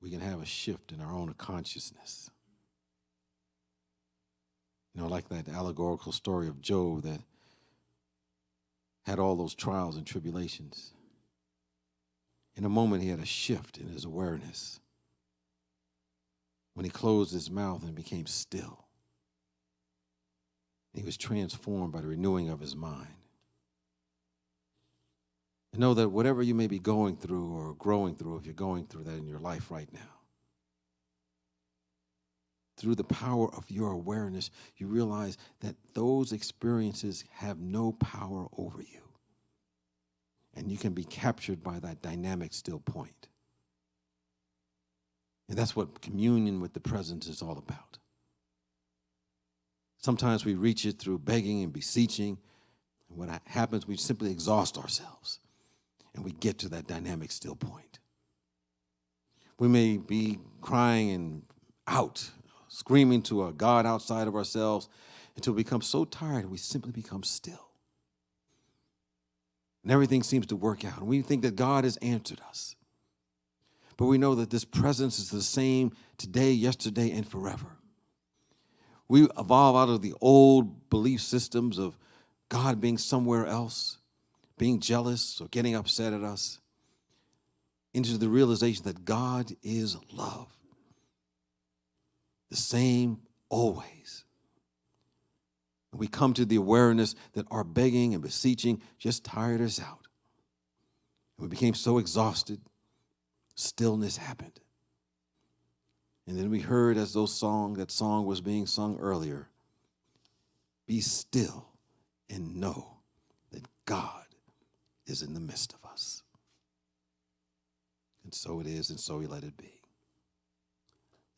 We can have a shift in our own consciousness. You know, like that allegorical story of Job that had all those trials and tribulations. In a moment, he had a shift in his awareness when he closed his mouth and became still. He was transformed by the renewing of his mind. And know that whatever you may be going through or growing through, if you're going through that in your life right now, through the power of your awareness, you realize that those experiences have no power over you. And you can be captured by that dynamic still point. And that's what communion with the presence is all about. Sometimes we reach it through begging and beseeching. And what happens, we simply exhaust ourselves. And we get to that dynamic still point. We may be crying and out, screaming to a God outside of ourselves until we become so tired we simply become still. And everything seems to work out. And we think that God has answered us. But we know that this presence is the same today, yesterday, and forever. We evolve out of the old belief systems of God being somewhere else, being jealous or getting upset at us, into the realization that God is love. The same always. And we come to the awareness that our begging and beseeching just tired us out. And we became so exhausted, stillness happened. And then we heard as that song was being sung earlier, be still and know that God is in the midst of us. And so it is, and so we let it be.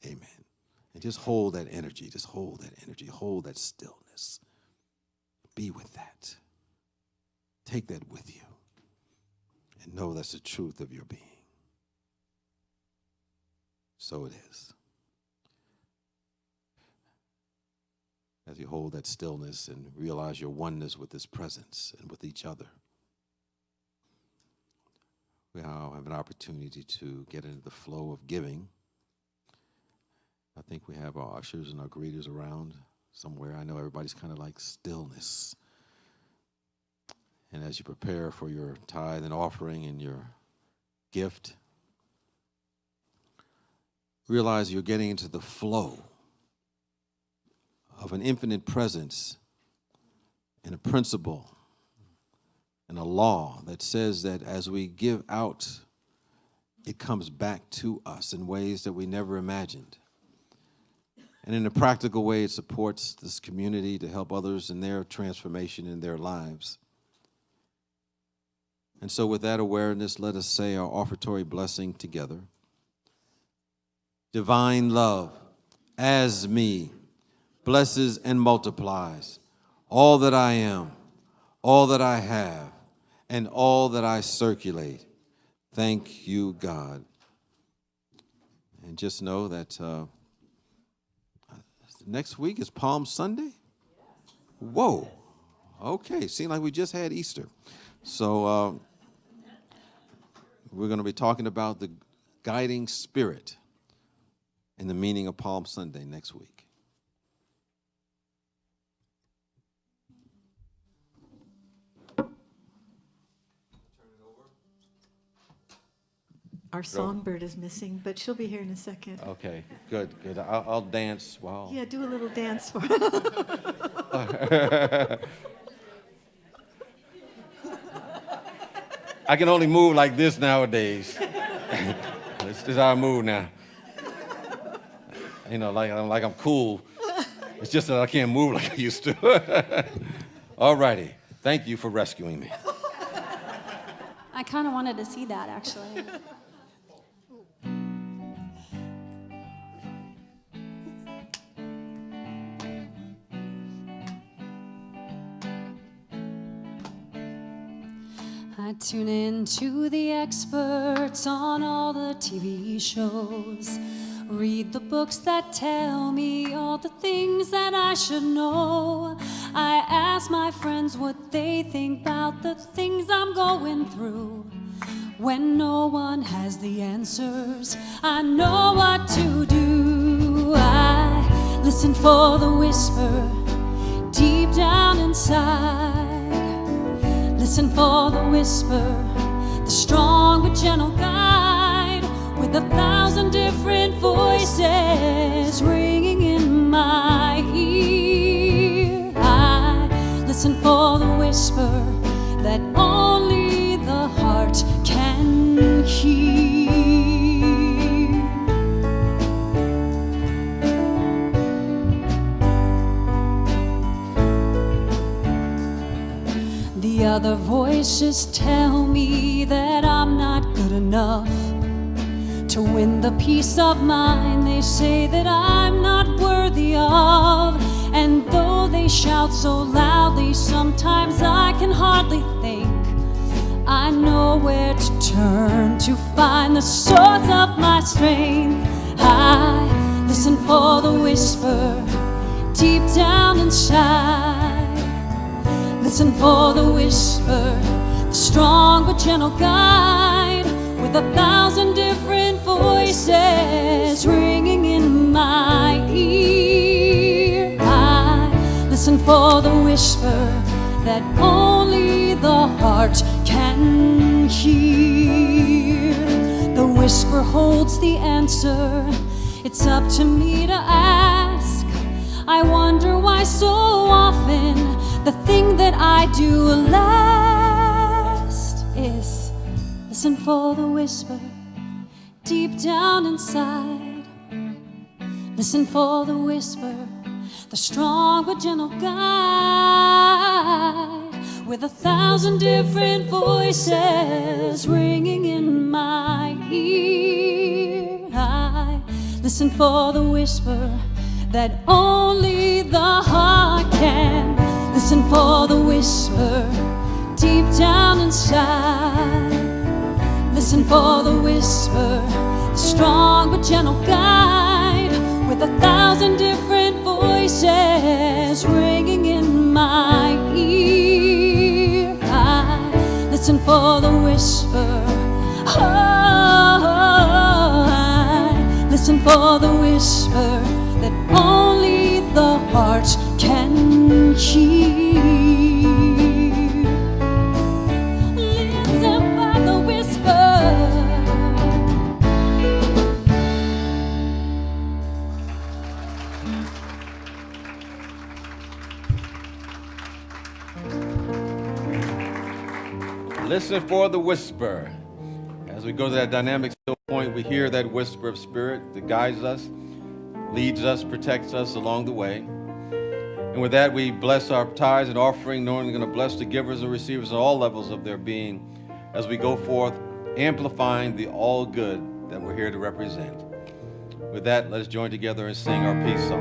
Amen. And just hold that energy, hold that stillness. Be with that. Take that with you. And know that's the truth of your being. so it is. As you hold that stillness and realize your oneness with His presence and with each other, we now have an opportunity to get into the flow of giving. I think we have our ushers and our greeters around somewhere. I know everybody's kind of like stillness. And as you prepare for your tithe and offering and your gift, realize you're getting into the flow of an infinite presence and a principle and a law that says that as we give out, it comes back to us in ways that we never imagined. And in a practical way, it supports this community to help others in their transformation in their lives. And so with that awareness, let us say our offertory blessing together. Divine love, as me, blesses and multiplies all that I am, all that I have, and all that I circulate. Thank you, God. And just know that next week is Palm Sunday? Whoa. Okay, seems like we just had Easter. So we're going to be talking about the guiding spirit and the meaning of Palm Sunday next week. Our songbird is missing, but she'll be here in a second. Okay, good. I'll dance while. Yeah, do a little dance for I can only move like this nowadays. This is how I move now. You know, like I'm cool. It's just that I can't move like I used to. All righty. Thank you for rescuing me. I kind of wanted to see that, actually. I tune in to the experts on all the TV shows. Read the books that tell me all the things that I should know. I ask my friends what they think about the things I'm going through. When no one has the answers, I know what to do. I listen for the whisper deep down inside. Listen for the whisper, the strong but gentle guide, with 1,000 different voices ringing in my ear. I listen for the whisper that only the heart can hear. The other voices tell me that I'm not good enough to win the peace of mind they say that I'm not worthy of. And though they shout so loudly, sometimes I can hardly think. I know where to turn to find the source of my strength. I listen for the whisper deep down inside. Listen for the whisper, the strong but gentle guide, with 1,000 different voices ringing in my ear. I listen for the whisper that only the heart can hear. The whisper holds the answer. It's up to me to ask. I wonder why so often the thing that I do last is listen for the whisper deep down inside. Listen for the whisper, the strong but gentle guide, with 1,000 different voices ringing in my ear. I listen for the whisper that only the heart can. Listen for the whisper deep down inside. Listen for the whisper strong but gentle guide with 1,000 different voices ringing in my ear. I listen for the whisper. I listen for the whisper that only the heart can hear. Listen for the whisper. Listen for the whisper. As we go to that dynamic still point, we hear that whisper of spirit that guides us, leads us, protects us along the way. And with that, we bless our tithes and offering, knowing we're going to bless the givers and receivers at all levels of their being as we go forth, amplifying the all good that we're here to represent. With that, let's join together and sing our peace song.